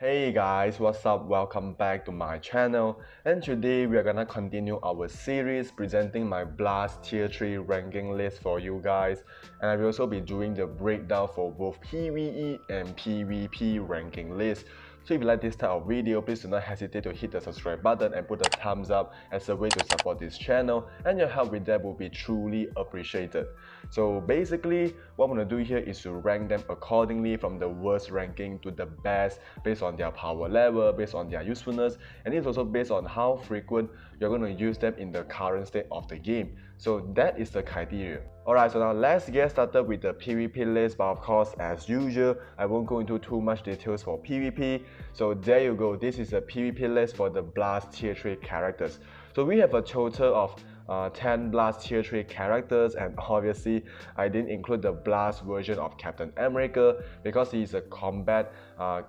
Hey guys, what's up? Welcome back to my channel, and today we are gonna continue our series presenting my Blast Tier 3 ranking list for you guys, and I will also be doing the breakdown for both PvE and PvP ranking list. So if you like this type of video, please do not hesitate to hit the subscribe button and put a thumbs up as a way to support this channel, and your help with that will be truly appreciated. So basically, what I'm going to do here is to rank them accordingly from the worst ranking to the best based on their power level, based on their usefulness, and it's also based on how frequent you're going to use them in the current state of the game. So that is the criteria. Alright, so now let's get started with the PvP list, but of course, as usual, I won't go into too much details for PvP. So there you go, this is a PvP list for the Blast Tier 3 characters. So we have a total of 10 Blast Tier 3 characters, and obviously I didn't include the Blast version of Captain America because he is a combat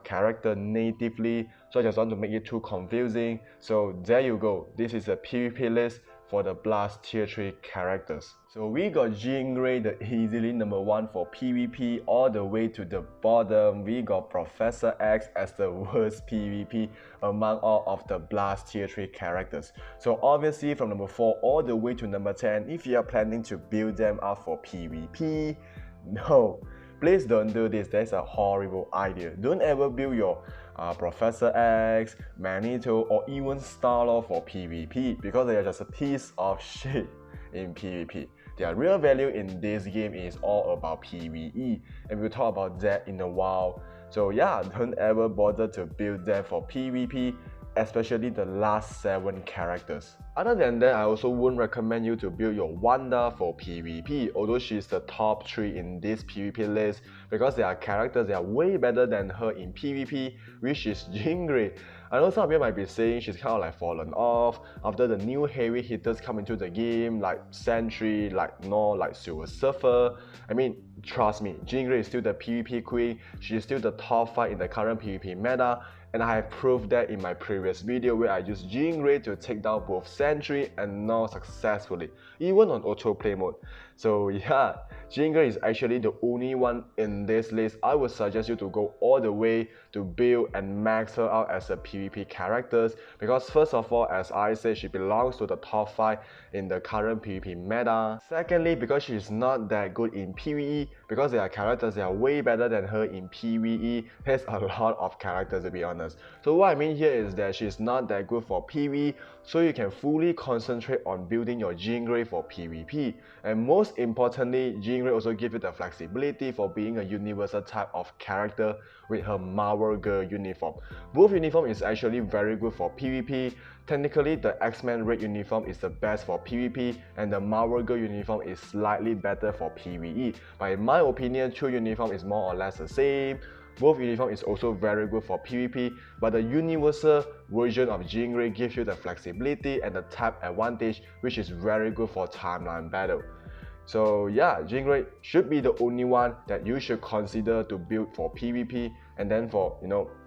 character natively, so I just want to make it too confusing. So there you go, this is a PvP list for the Blast Tier 3 characters. So we got Jean Grey, the easily number 1 for PvP, all the way to the bottom. We got Professor X as the worst PvP among all of the Blast Tier 3 characters. So obviously from number 4 all the way to number 10, if you are planning to build them up for PvP, no, please don't do this. That's a horrible idea. Don't ever build your Professor X, Magneto, or even Star-Lord for PvP because they are just a piece of shit in PvP. Their real value in this game is all about PvE, and we'll talk about that in a while. So yeah, don't ever bother to build them for PvP, especially the last 7 characters. Other than that, I also wouldn't recommend you to build your Wanda for PvP, although she's the top 3 in this PvP list because there are characters that are way better than her in PvP, which is Jean Grey. I know some of you might be saying she's kind of like fallen off after the new heavy hitters come into the game like Sentry, like Knull, like Silver Surfer. I mean, trust me, Jean Grey is still the PvP queen, she's still the top 5 in the current PvP meta, and I have proved that in my previous video where I used Jean Grey to take down both Sentry and Knull successfully, even on autoplay mode. So yeah, Jean Grey is actually the only one in this list I would suggest you to go all the way to build and max her out as a PvP characters, because first of all, as I said, she belongs to the top 5 in the current PvP meta. Secondly, because she's not that good in PvE, because there are characters that are way better than her in PvE. There's a lot of characters to be honest. So what I mean here is that she's not that good for PvE, so you can fully concentrate on building your Jean Grey for PvP. And most importantly, Jean Grey also gives you the flexibility for being a universal type of character with her Marvel Girl uniform. Both uniform is actually very good for PvP. Technically, the X-Men Red uniform is the best for PvP, and the Marvel Girl uniform is slightly better for PvE. But in my opinion, 2 uniform is more or less the same. Both uniform is also very good for PvP, but the universal version of Jean Grey gives you the flexibility and the type advantage, which is very good for timeline battle. So yeah, Jean Grey should be the only one that you should consider to build for PvP. And then for,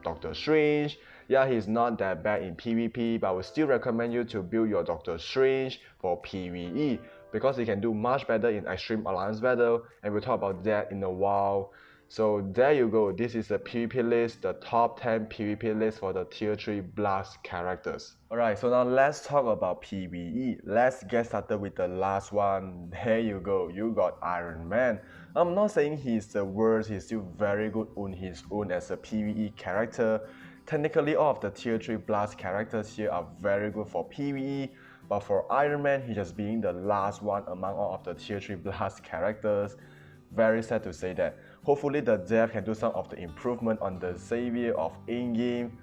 Doctor Strange, yeah, he's not that bad in PvP, but I would still recommend you to build your Doctor Strange for PvE because he can do much better in Extreme Alliance battle, and we'll talk about that in a while. So there you go, this is the PvP list, the top 10 PvP list for the Tier 3 Blast characters. Alright, so now let's talk about PvE. Let's get started with the last one. There you go, you got Iron Man. I'm not saying he's the worst, he's still very good on his own as a PvE character. Technically, all of the Tier 3 Blast characters here are very good for PvE, but for Iron Man, he just being the last one among all of the Tier 3 Blast characters. Very sad to say that. Hopefully the dev can do some of the improvement on the Xavier of in-game.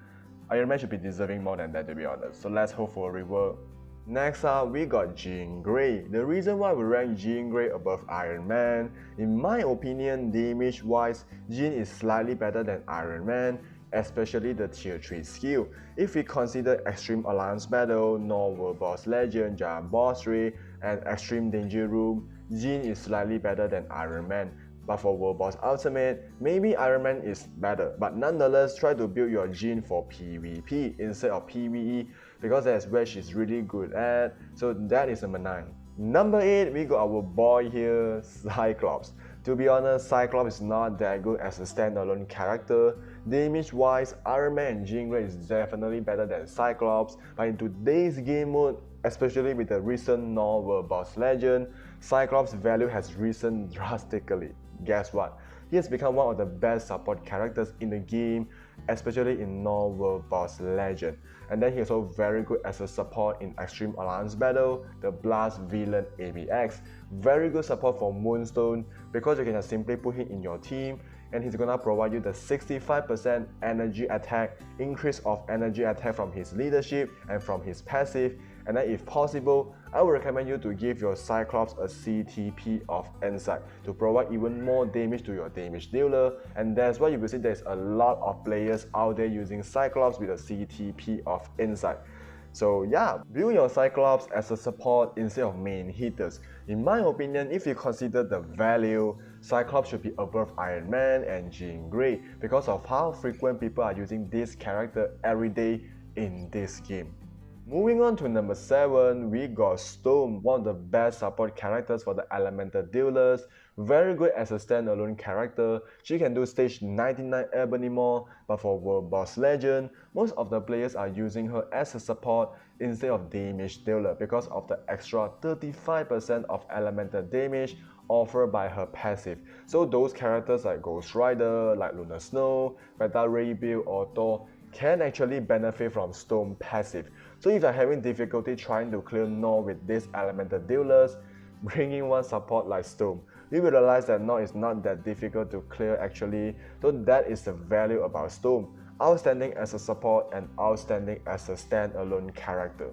Iron Man should be deserving more than that, to be honest. So let's hope for a rework. Next up, we got Jean Grey. The reason why we rank Jean Grey above Iron Man, in my opinion, damage wise, Jean is slightly better than Iron Man, especially the Tier 3 skill. If we consider Extreme Alliance Battle, Knull World Boss Legend, Giant Boss Ray, and Extreme Danger Room, Jean is slightly better than Iron Man. But for World Boss Ultimate, maybe Iron Man is better, but nonetheless try to build your Jean for PvP instead of PvE because that's where she's really good at. So that is number 9. Number 8, we got our boy here, Cyclops. To be honest, Cyclops is not that good as a standalone character. Damage-wise, Iron Man and Jean Grey is definitely better than Cyclops, but in today's game mode, especially with the recent Knull World Boss Legend, Cyclops' value has risen drastically. Guess what? He has become one of the best support characters in the game, especially in Knull World Boss Legend. And then he's also very good as a support in Extreme Alliance Battle, the Blast Villain ABX. Very good support for Moonstone because you can just simply put him in your team and he's gonna provide you the 65% energy attack, increase of energy attack from his leadership and from his passive. And then if possible, I would recommend you to give your Cyclops a CTP of Insight to provide even more damage to your damage dealer, and that's why you will see there's a lot of players out there using Cyclops with a CTP of Insight. So yeah, build your Cyclops as a support instead of main hitters. In my opinion, if you consider the value, Cyclops should be above Iron Man and Jean Grey because of how frequent people are using this character every day in this game. Moving on to number 7, we got Storm, one of the best support characters for the Elemental dealers. Very good as a standalone character. She can do stage 99 Ebony Maw, but for World Boss Legend, most of the players are using her as a support instead of damage dealer because of the extra 35% of elemental damage offered by her passive. So those characters like Ghost Rider, like Lunar Snow, Beta Ray Bill or Thor can actually benefit from Storm passive. So if you're having difficulty trying to clear Knull with these elemental dealers, bring in one support like Storm. You will realize that Knull is not that difficult to clear actually, so that is the value about Storm. Outstanding as a support and outstanding as a standalone character.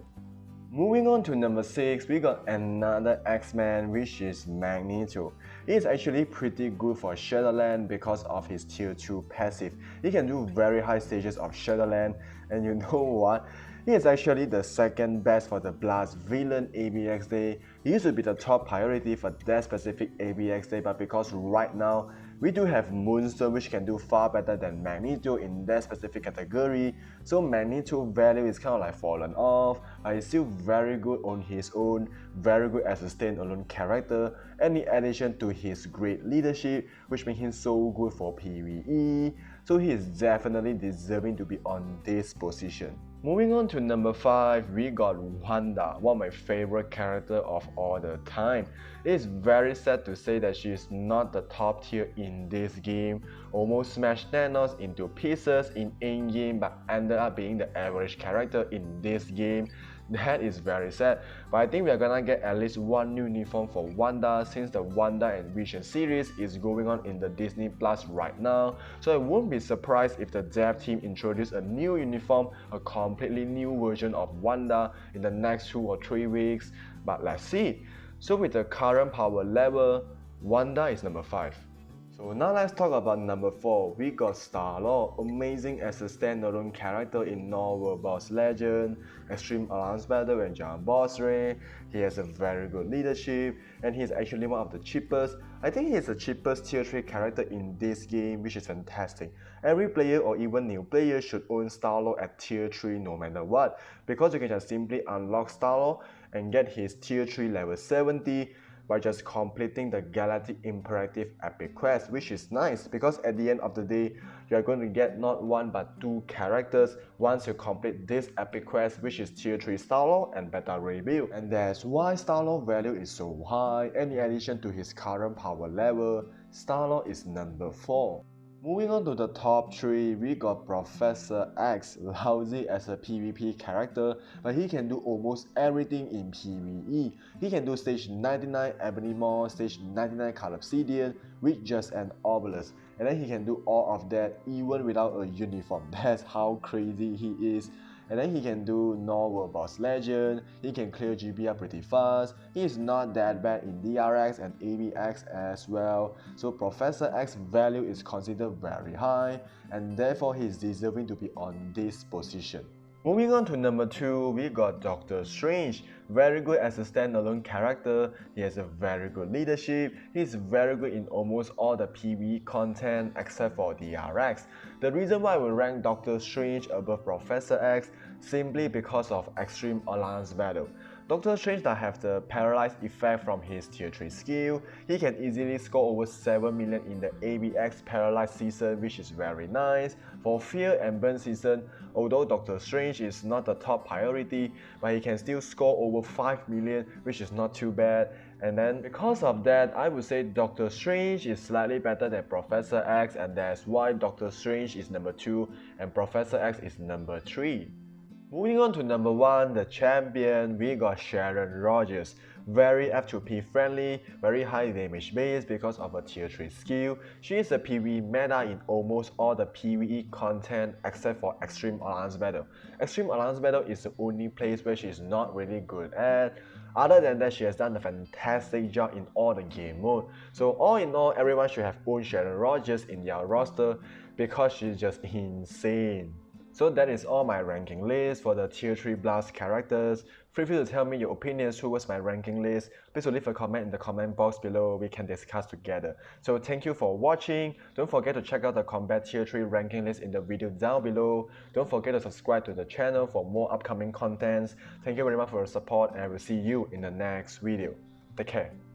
Moving on to number 6, we got another X-Man, which is Magneto. He is actually pretty good for Shadowland because of his tier 2 passive. He can do very high stages of Shadowland, and you know what? He is actually the second best for the Blast Villain ABX day. He used to be the top priority for that specific ABX day, but because right now we do have Moonstone which can do far better than Magneto in that specific category, so Magneto value is kind of like fallen off, but he's still very good on his own, very good as a standalone character, and in addition to his great leadership, which makes him so good for PvE, so he is definitely deserving to be on this position. Moving on to number 5, we got Wanda, one of my favorite characters of all the time. It is very sad to say that she is not the top tier in this game, almost smashed Thanos into pieces in endgame but ended up being the average character in this game. That is very sad, but I think we are gonna get at least one new uniform for Wanda since the Wanda and Vision series is going on in the Disney Plus right now, so I won't be surprised if the dev team introduce a new uniform, a completely new version of Wanda in the next 2 or 3 weeks, but let's see. So with the current power level, Wanda is number 5. So now let's talk about number 4, we got Star-Lord, amazing as a standalone character in Knull World Boss Legend, Extreme Alliance Battle and Giant Boss Ray. He has a very good leadership and he's actually one of the cheapest. I think he's the cheapest tier 3 character in this game, which is fantastic. Every player or even new player should own Star-Lord at tier 3 no matter what, because you can just simply unlock Star-Lord and get his tier 3 level 70 by just completing the Galactic Imperative Epic Quest, which is nice because at the end of the day, you are going to get not 1 but 2 characters once you complete this Epic Quest, which is tier 3 Star-Lord and Beta Ray Bill. And that's why Star-Lord value is so high, and in addition to his current power level, Star-Lord is number 4. Moving on to the top 3, we got Professor X, lousy as a PvP character, but he can do almost everything in PvE. He can do stage 99 Ebony Maw, stage 99 Obsidian with just an obelisk, and then he can do all of that even without a uniform. That's how crazy he is. And then he can do Knull World Boss Legend, he can clear GBR pretty fast, he is not that bad in DRX and ABX as well, so Professor X's value is considered very high, and therefore he is deserving to be on this position. Moving on to number 2, we got Doctor Strange. Very good as a standalone character, he has a very good leadership, he is very good in almost all the PvE content except for DRX. The reason why we rank Doctor Strange above Professor X simply because of Extreme Alliance Battle. Doctor Strange that have the paralyzed effect from his tier 3 skill. He can easily score over 7 million in the ABX paralyzed season, which is very nice. For Fear and Burn season, although Doctor Strange is not the top priority, but he can still score over 5 million, which is not too bad. And then because of that, I would say Doctor Strange is slightly better than Professor X, and that's why Doctor Strange is number 2 and Professor X is number 3. Moving on to number 1, the champion, we got Sharon Rogers. Very F2P friendly, very high damage base because of a tier 3 skill. She is a PvE meta in almost all the PvE content except for Extreme Alliance Battle. Extreme Alliance Battle is the only place where she is not really good at. Other than that, she has done a fantastic job in all the game mode. So all in all, everyone should have owned Sharon Rogers in their roster because she's just insane. So that is all my ranking list for the tier 3 blast characters. Feel free to tell me your opinions towards my ranking list. Please leave a comment in the comment box below, we can discuss together. So thank you for watching. Don't forget to check out the combat tier 3 ranking list in the video down below. Don't forget to subscribe to the channel for more upcoming contents. Thank you very much for your support and I will see you in the next video. Take care.